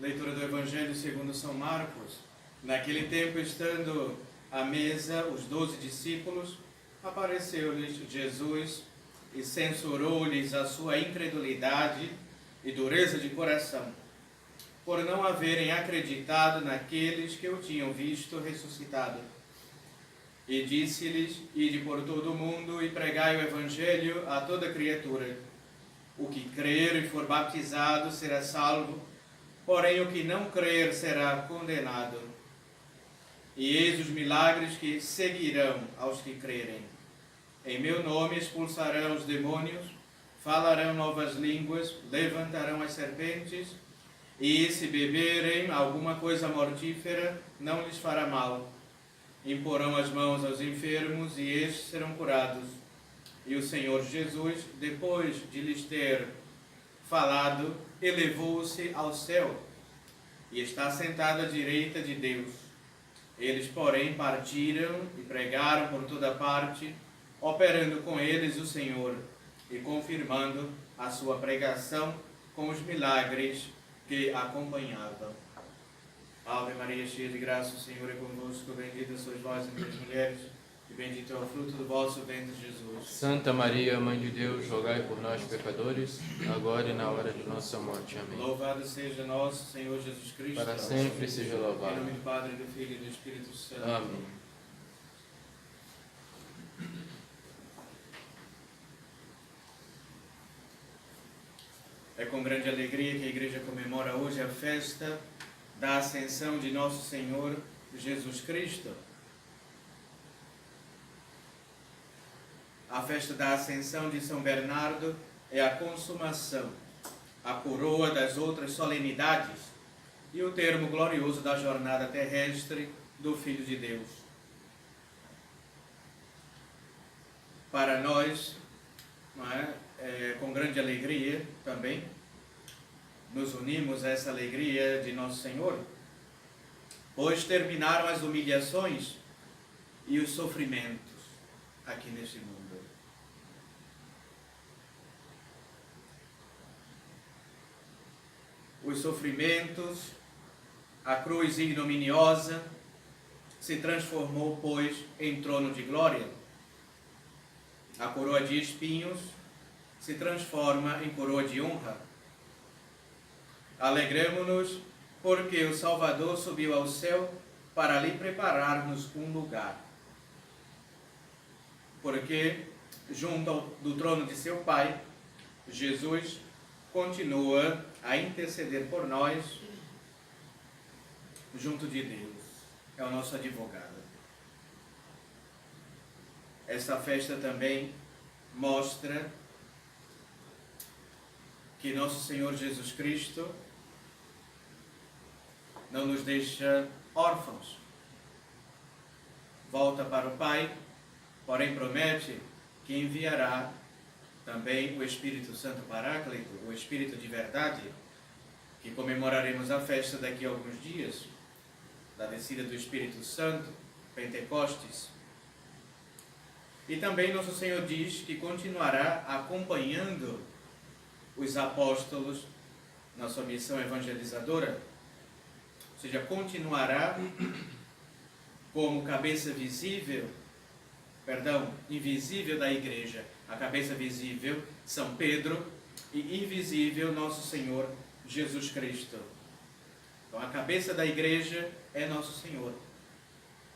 Leitura do Evangelho segundo São Marcos. Naquele tempo, estando à mesa os 12 discípulos, apareceu-lhes Jesus e censurou-lhes a sua incredulidade e dureza de coração, por não haverem acreditado naqueles que o tinham visto ressuscitado. E disse-lhes: Ide por todo o mundo e pregai o Evangelho a toda criatura. O que crer e for batizado será salvo, porém o que não crer será condenado. E eis os milagres que seguirão aos que crerem. Em meu nome expulsarão os demônios, falarão novas línguas, levantarão as serpentes, e se beberem alguma coisa mortífera, não lhes fará mal. Imporão as mãos aos enfermos, e estes serão curados. E o Senhor Jesus, depois de lhes ter falado, elevou-se ao céu, e está sentado à direita de Deus. Eles, porém, partiram e pregaram por toda parte, operando com eles o Senhor e confirmando a sua pregação com os milagres que acompanhavam. Ave Maria, cheia de graça, o Senhor é convosco, bendita sois vós entre as mulheres, e bendito é o fruto do vosso ventre, Jesus. Santa Maria, Mãe de Deus, rogai por nós, pecadores, agora e na hora de nossa morte. Amém. Louvado seja nosso Senhor Jesus Cristo. Para sempre seja Em louvado. nome do Padre, do Filho e do Espírito Santo. Amém. É com grande alegria que a Igreja comemora hoje a festa da Ascensão de Nosso Senhor Jesus Cristo. A festa da Ascensão de São Bernardo é a consumação, a coroa das outras solenidades e o termo glorioso da jornada terrestre do Filho de Deus. Para nós, com grande alegria também, nos unimos a essa alegria de Nosso Senhor, pois terminaram as humilhações e os sofrimentos aqui neste mundo. Os sofrimentos, a cruz ignominiosa, se transformou, pois, em trono de glória. A coroa de espinhos se transforma em coroa de honra. Alegremo-nos porque o Salvador subiu ao céu para lhe preparar-nos um lugar. Porque, junto do trono de seu Pai, Jesus continua a interceder por nós junto de Deus. É o nosso advogado. Esta festa também mostra que nosso Senhor Jesus Cristo não nos deixa órfãos. Volta para o Pai, porém promete que enviará também o Espírito Santo Paráclito, o Espírito de verdade, que comemoraremos a festa daqui a alguns dias, da descida do Espírito Santo, Pentecostes. E também nosso Senhor diz que continuará acompanhando os apóstolos na sua missão evangelizadora, ou seja, continuará como cabeça invisível da igreja. A cabeça visível, São Pedro, e invisível, nosso Senhor Jesus Cristo. Então, a cabeça da igreja é nosso Senhor.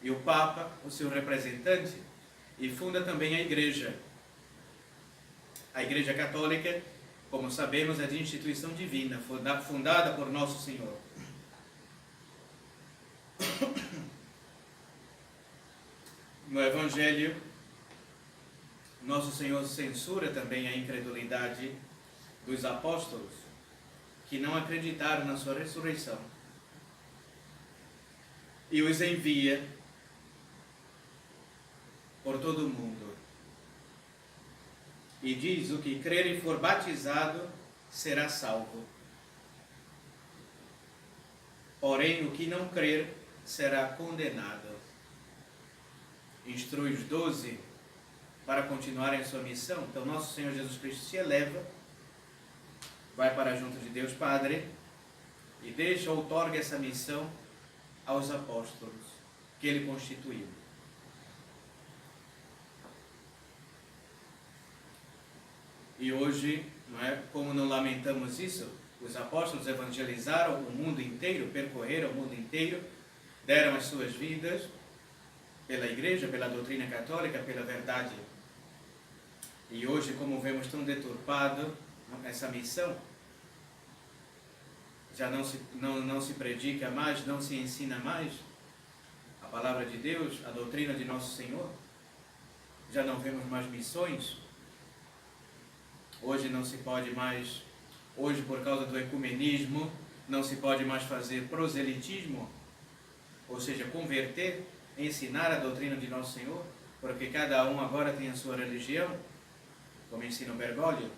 E o Papa, o seu representante, e funda também a igreja. A Igreja Católica, como sabemos, é de instituição divina, fundada por nosso Senhor. No Evangelho, nosso Senhor censura também a incredulidade dos apóstolos, que não acreditaram na sua ressurreição, e os envia por todo o mundo. E diz: o que crer e for batizado será salvo, porém o que não crer será condenado. Instrui os 12 para continuarem a sua missão. Então nosso Senhor Jesus Cristo se eleva, vai para junto de Deus Padre, e outorga essa missão aos apóstolos que ele constituiu. E hoje, como não lamentamos isso, os apóstolos evangelizaram o mundo inteiro, percorreram o mundo inteiro, deram as suas vidas pela igreja, pela doutrina católica, pela verdade. E hoje, como vemos tão deturpado essa missão, já não se predica mais, não se ensina mais a palavra de Deus, a doutrina de nosso Senhor. Já não vemos mais missões. Hoje não se pode mais, hoje por causa do ecumenismo, não se pode mais fazer proselitismo, ou seja, converter, ensinar a doutrina de nosso Senhor, porque cada um agora tem a sua religião, como ensina o Bergoglio.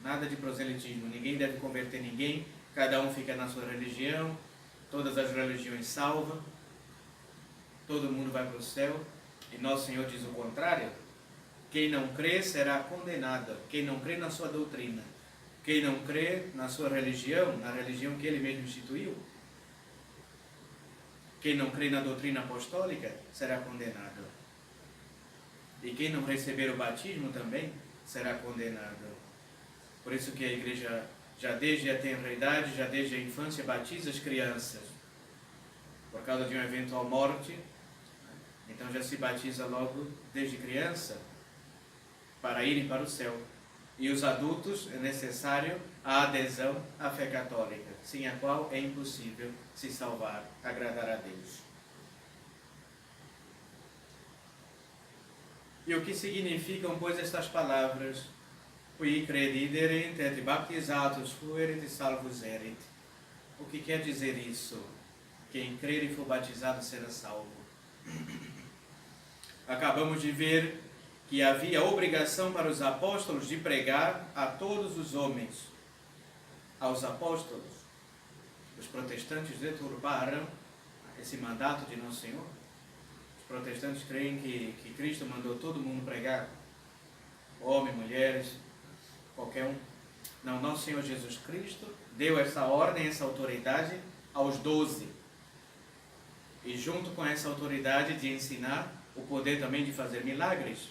Nada de proselitismo, ninguém deve converter ninguém, cada um fica na sua religião, todas as religiões salvam, todo mundo vai para o céu, e nosso Senhor diz o contrário. Quem não crê será condenado, quem não crê na sua doutrina, quem não crê na sua religião, na religião que ele mesmo instituiu, quem não crê na doutrina apostólica será condenado. E quem não receber o batismo também será condenado. Por isso que a igreja, já desde a tenra-idade, já desde a infância, batiza as crianças. Por causa de uma eventual morte, então já se batiza logo desde criança, para irem para o céu. E os adultos é necessário a adesão à fé católica, sem a qual é impossível se salvar, agradar a Deus. E o que significam, pois, estas palavras? Qui crediderent et baptizatus fuerit salvus erit. O que quer dizer isso? Quem crer e for batizado será salvo. Acabamos de ver que havia obrigação para os apóstolos de pregar a todos os homens. Aos apóstolos. Os protestantes deturparam esse mandato de nosso Senhor. Os protestantes creem que Cristo mandou todo mundo pregar. Homens, mulheres, qualquer um. Não, nosso Senhor Jesus Cristo deu essa ordem, essa autoridade aos 12. E junto com essa autoridade de ensinar, o poder também de fazer milagres.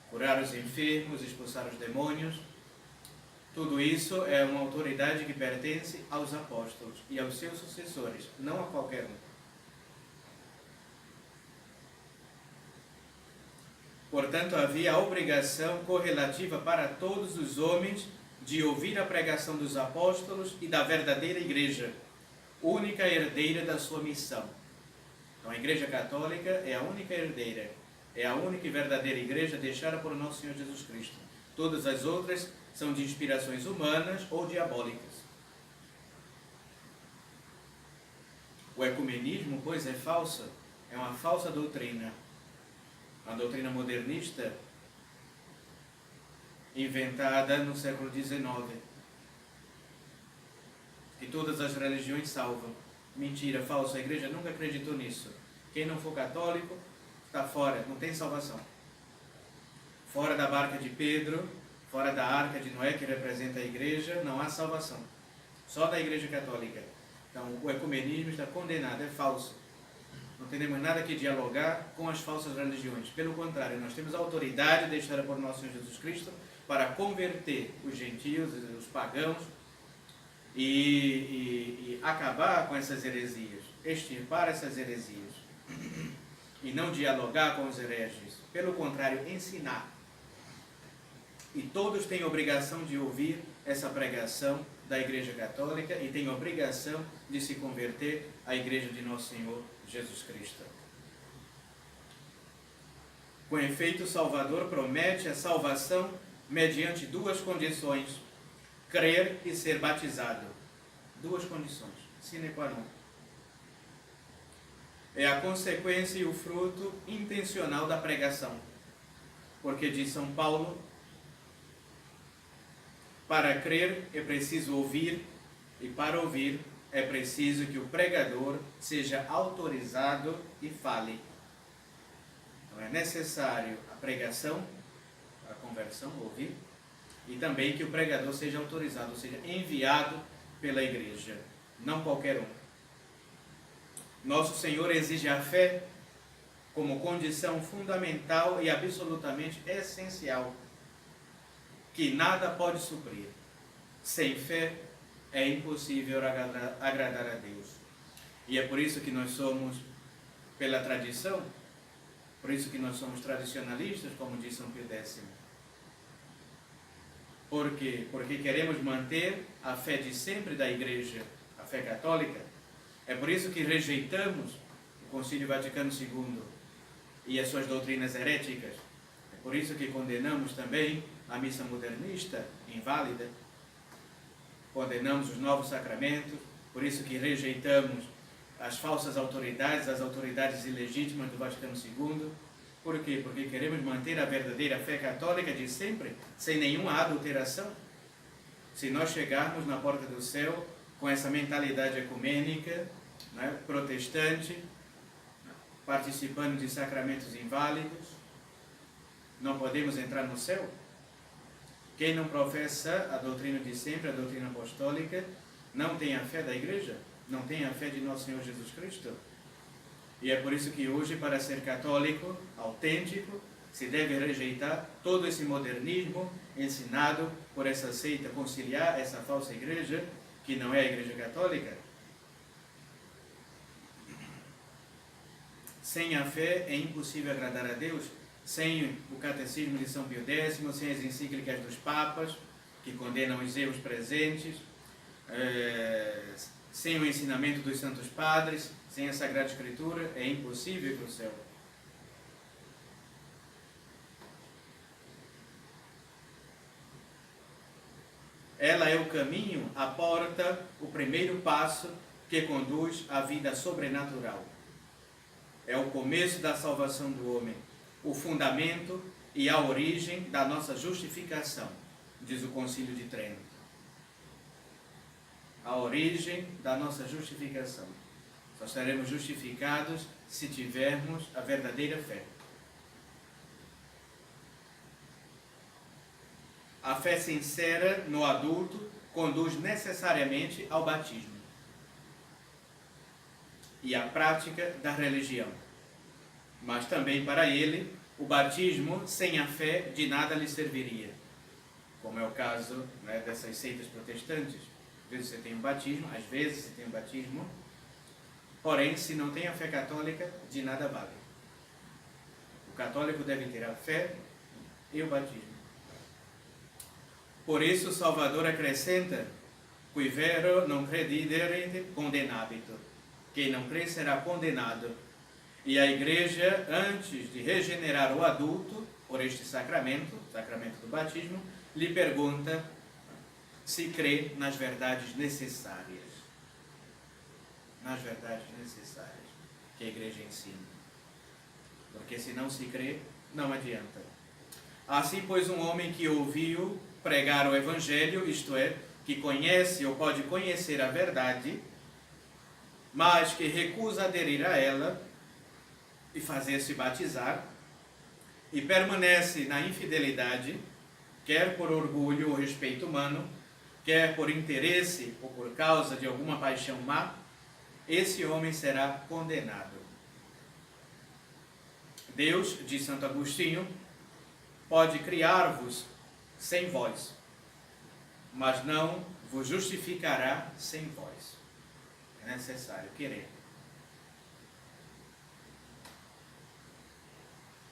Curar os enfermos, expulsar os demônios. Tudo isso é uma autoridade que pertence aos apóstolos e aos seus sucessores, não a qualquer um. Portanto, havia a obrigação correlativa para todos os homens de ouvir a pregação dos apóstolos e da verdadeira igreja, única herdeira da sua missão. Então, a Igreja Católica é a única herdeira, é a única e verdadeira igreja deixada por nosso Senhor Jesus Cristo. Todas as outras são de inspirações humanas ou diabólicas. O ecumenismo, pois, é falso, é uma falsa doutrina. Uma doutrina modernista inventada no século XIX. Que todas as religiões salvam. Mentira, falso, a igreja nunca acreditou nisso. Quem não for católico está fora, não tem salvação. Fora da barca de Pedro, fora da arca de Noé, que representa a igreja, não há salvação. Só da igreja católica. Então, o ecumenismo está condenado, é falso. Não temos nada que dialogar com as falsas religiões. Pelo contrário, nós temos a autoridade deixada por nosso Senhor Jesus Cristo para converter os gentios, os pagãos, e acabar com essas heresias, extirpar essas heresias. E não dialogar com os hereges. Pelo contrário, ensinar. E todos têm obrigação de ouvir essa pregação da Igreja Católica e têm obrigação de se converter à Igreja de Nosso Senhor Jesus Cristo. Com efeito, o Salvador promete a salvação mediante duas condições: crer e ser batizado. Duas condições, sine qua non. É a consequência e o fruto intencional da pregação. Porque diz São Paulo, para crer é preciso ouvir, e para ouvir é preciso que o pregador seja autorizado e fale. Então é necessário a pregação, a conversão, ouvir, e também que o pregador seja autorizado, ou seja, enviado pela Igreja, não qualquer um. Nosso Senhor exige a fé como condição fundamental e absolutamente essencial, que nada pode suprir. Sem fé é impossível agradar a Deus. E é por isso que nós somos, pela tradição, por isso que nós somos tradicionalistas, como diz São Pio X. Por quê? Porque queremos manter a fé de sempre da Igreja, a fé católica. É por isso que rejeitamos o Concílio Vaticano II e as suas doutrinas heréticas. É por isso que condenamos também a missa modernista, inválida. Condenamos os novos sacramentos, por isso que rejeitamos as falsas autoridades, as autoridades ilegítimas do Vaticano II. Por quê? Porque queremos manter a verdadeira fé católica de sempre, sem nenhuma adulteração. Se nós chegarmos na porta do céu com essa mentalidade ecumênica, né, protestante, participando de sacramentos inválidos, não podemos entrar no céu. Quem não professa a doutrina de sempre, a doutrina apostólica, não tem a fé da Igreja, não tem a fé de nosso Senhor Jesus Cristo. E é por isso que hoje, para ser católico, autêntico, se deve rejeitar todo esse modernismo ensinado por essa seita conciliar, essa falsa igreja, que não é a Igreja Católica. Sem a fé é impossível agradar a Deus, sem o Catecismo de São Pio X, sem as encíclicas dos Papas, que condenam os erros presentes, sem o ensinamento dos Santos Padres, sem a Sagrada Escritura, é impossível ir para o céu. Ela é o caminho, a porta, o primeiro passo que conduz à vida sobrenatural. É o começo da salvação do homem, o fundamento e a origem da nossa justificação, diz o Concílio de Trento. A origem da nossa justificação. Só seremos justificados se tivermos a verdadeira fé. A fé sincera no adulto conduz necessariamente ao batismo e à prática da religião. Mas também para ele, o batismo sem a fé de nada lhe serviria. Como é o caso, né, dessas seitas protestantes. Às vezes você tem um batismo, às vezes você tem um batismo, porém, se não tem a fé católica, de nada vale. O católico deve ter a fé e o batismo. Por isso, o Salvador acrescenta: qui vero non credidere condenabit. Quem não crê será condenado. E a Igreja, antes de regenerar o adulto por este sacramento, o sacramento do batismo, lhe pergunta se crê nas verdades necessárias. Nas verdades necessárias que a Igreja ensina. Porque se não se crê, não adianta. Assim, pois, um homem que ouviu pregar o Evangelho, isto é, que conhece ou pode conhecer a verdade, mas que recusa aderir a ela e fazer-se batizar, e permanece na infidelidade, quer por orgulho ou respeito humano, quer por interesse ou por causa de alguma paixão má, esse homem será condenado. Deus, diz Santo Agostinho, pode criar-vos sem vós, mas não vos justificará sem vós. É necessário querer.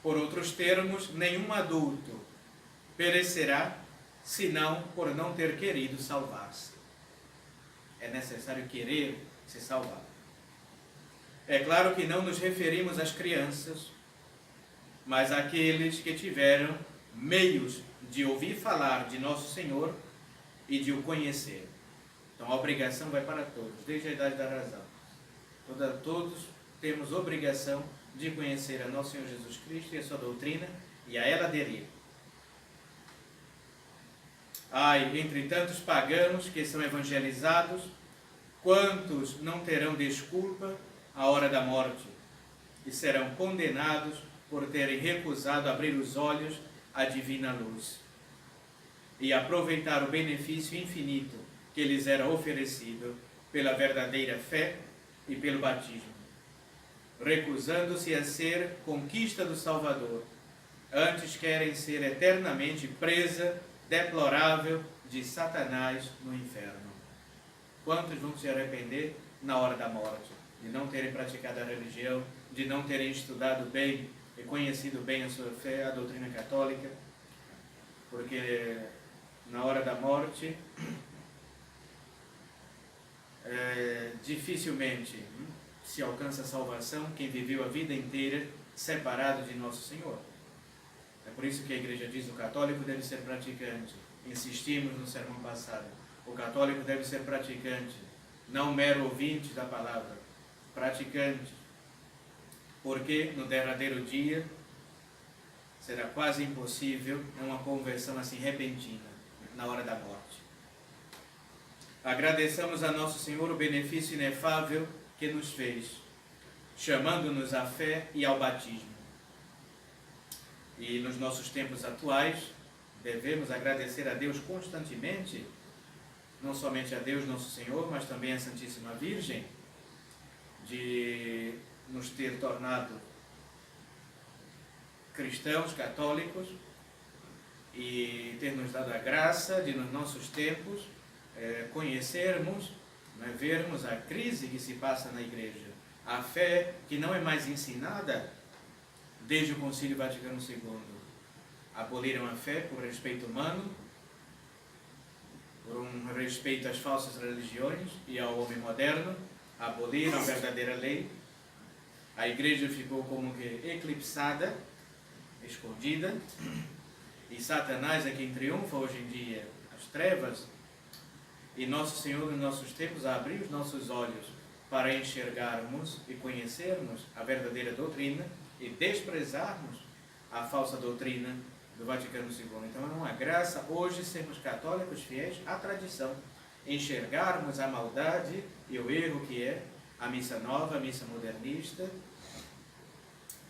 Por outros termos, nenhum adulto perecerá senão por não ter querido salvar-se. É necessário querer se salvar. É claro que não nos referimos às crianças, mas àqueles que tiveram meios de ouvir falar de Nosso Senhor e de o conhecer. Então a obrigação vai para todos, desde a idade da razão. Todos temos obrigação de conhecer a Nosso Senhor Jesus Cristo e a sua doutrina e a ela aderir. Ai, entre tantos pagãos que são evangelizados, quantos não terão desculpa à hora da morte e serão condenados por terem recusado abrir os olhos à divina luz e aproveitar o benefício infinito que lhes era oferecido pela verdadeira fé e pelo batismo, recusando-se a ser conquista do Salvador. Antes querem ser eternamente presa deplorável de Satanás no inferno. Quantos vão se arrepender na hora da morte, de não terem praticado a religião, de não terem estudado bem e conhecido bem a sua fé, a doutrina católica? Porque na hora da morte, dificilmente se alcança a salvação quem viveu a vida inteira separado de Nosso Senhor. É por isso que a igreja diz: o católico deve ser praticante. Insistimos no sermão passado. O católico deve ser praticante, não mero ouvinte da palavra, praticante. Porque no derradeiro dia será quase impossível uma conversão assim repentina, na hora da morte. Agradeçamos a Nosso Senhor o benefício inefável que nos fez, chamando-nos à fé e ao batismo. E nos nossos tempos atuais, devemos agradecer a Deus constantemente, não somente a Deus Nosso Senhor, mas também a Santíssima Virgem, de nos ter tornado cristãos, católicos, e ter nos dado a graça de, nos nossos tempos, conhecermos, vermos a crise que se passa na igreja, a fé que não é mais ensinada desde o Concílio Vaticano II. Aboliram a fé por respeito humano, por um respeito às falsas religiões e ao homem moderno, aboliram a verdadeira lei. A igreja ficou como que eclipsada, escondida, e Satanás é quem triunfa hoje em dia, as trevas. E Nosso Senhor, nos nossos tempos, abriu os nossos olhos para enxergarmos e conhecermos a verdadeira doutrina e desprezarmos a falsa doutrina do Vaticano II. Então é uma graça hoje sermos católicos fiéis à tradição, enxergarmos a maldade e o erro que é a missa nova, a missa modernista,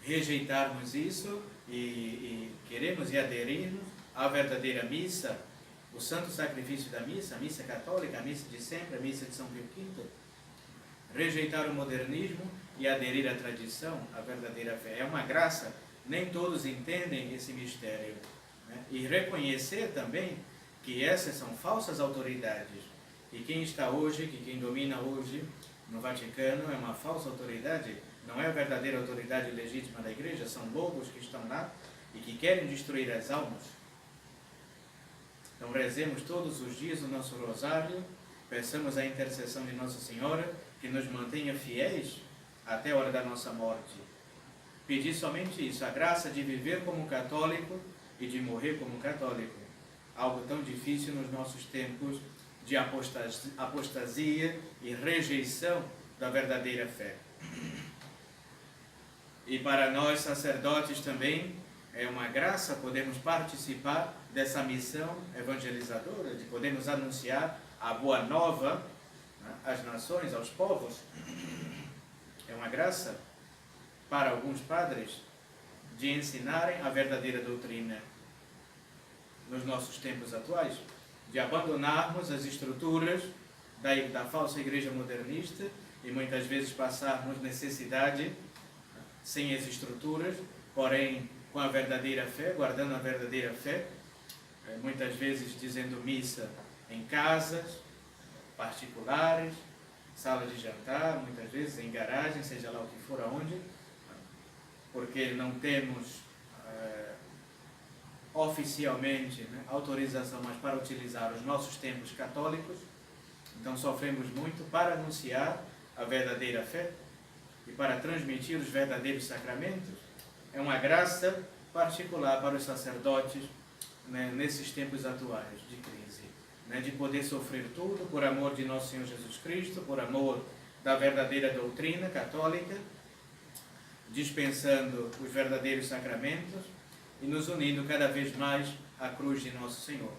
rejeitarmos isso e queremos e aderirmos à verdadeira missa, o santo sacrifício da missa, a missa católica, a missa de sempre, a missa de São Pio V. Rejeitar o modernismo e aderir à tradição, à verdadeira fé. É uma graça, nem todos entendem esse mistério, né? E reconhecer também que essas são falsas autoridades, e quem está hoje, que quem domina hoje no Vaticano é uma falsa autoridade, não é a verdadeira autoridade legítima da igreja, são lobos que estão lá e que querem destruir as almas. Então rezemos todos os dias o nosso rosário, peçamos a intercessão de Nossa Senhora, que nos mantenha fiéis até a hora da nossa morte. Pedir somente isso, a graça de viver como católico e de morrer como católico. Algo tão difícil nos nossos tempos de apostasia e rejeição da verdadeira fé. E para nós sacerdotes também é uma graça podermos participar dessa missão evangelizadora, de podermos anunciar a boa nova, né, às nações, aos povos. É uma graça para alguns padres de ensinarem a verdadeira doutrina nos nossos tempos atuais, de abandonarmos as estruturas da falsa igreja modernista e muitas vezes passarmos necessidade sem as estruturas, porém com a verdadeira fé, guardando a verdadeira fé, muitas vezes dizendo missa em casas particulares, sala de jantar, muitas vezes em garagem, seja lá o que for, aonde, porque não temos oficialmente, né, autorização mais para utilizar os nossos templos católicos. Então sofremos muito para anunciar a verdadeira fé e para transmitir os verdadeiros sacramentos. É uma graça particular para os sacerdotes, né, nesses tempos atuais de crise, né, de poder sofrer tudo por amor de nosso Senhor Jesus Cristo, por amor da verdadeira doutrina católica, dispensando os verdadeiros sacramentos e nos unindo cada vez mais à cruz de nosso Senhor.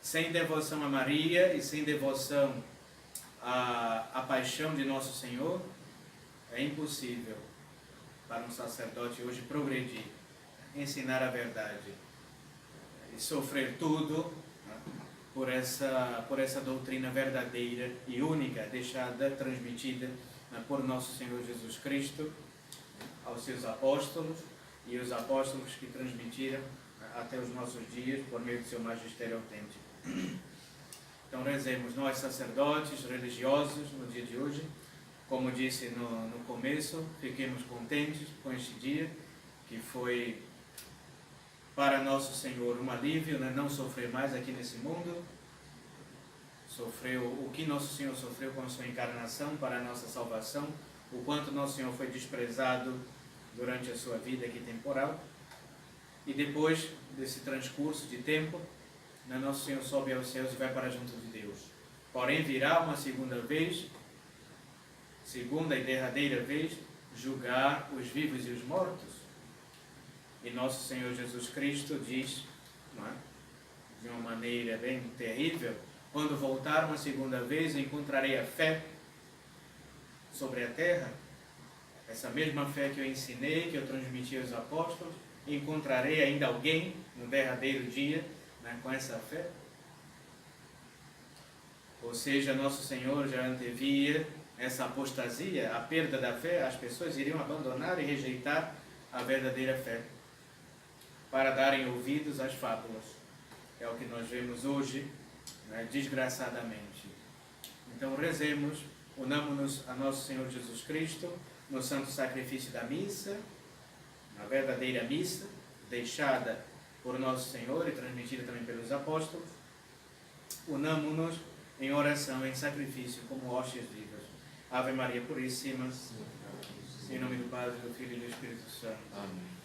Sem devoção a Maria e sem devoção à paixão de nosso Senhor, é impossível para um sacerdote hoje progredir, ensinar a verdade e sofrer tudo, né, por essa doutrina verdadeira e única, deixada, transmitida por nosso Senhor Jesus Cristo aos seus apóstolos, e os apóstolos que transmitiram até os nossos dias por meio do seu magistério autêntico. Então rezemos nós, sacerdotes, religiosos, no dia de hoje. Como disse no começo, fiquemos contentes com este dia, que foi para nosso Senhor um alívio, né? Não sofrer mais aqui nesse mundo. Sofreu o que nosso Senhor sofreu com a sua encarnação para a nossa salvação, o quanto nosso Senhor foi desprezado durante a sua vida aqui temporal. E depois desse transcurso de tempo, né, nosso Senhor sobe aos céus e vai para junto de Deus. Porém virá uma segunda vez, segunda e derradeira vez, julgar os vivos e os mortos. E nosso Senhor Jesus Cristo diz, não é, de uma maneira bem terrível: quando voltar uma segunda vez, encontrarei a fé sobre a terra, essa mesma fé que eu ensinei, que eu transmiti aos apóstolos. Encontrarei ainda alguém no derradeiro dia, né, com essa fé? Ou seja, nosso Senhor já antevia essa apostasia, a perda da fé. As pessoas iriam abandonar e rejeitar a verdadeira fé para darem ouvidos às fábulas. É o que nós vemos hoje, né, desgraçadamente. Então rezemos, unamos-nos a nosso Senhor Jesus Cristo no santo sacrifício da missa, na verdadeira missa, deixada por nosso Senhor e transmitida também pelos apóstolos. Unamo-nos em oração, em sacrifício, como hóstias vivas. Ave Maria Puríssima, em nome do Pai, do Filho e do Espírito Santo. Amém.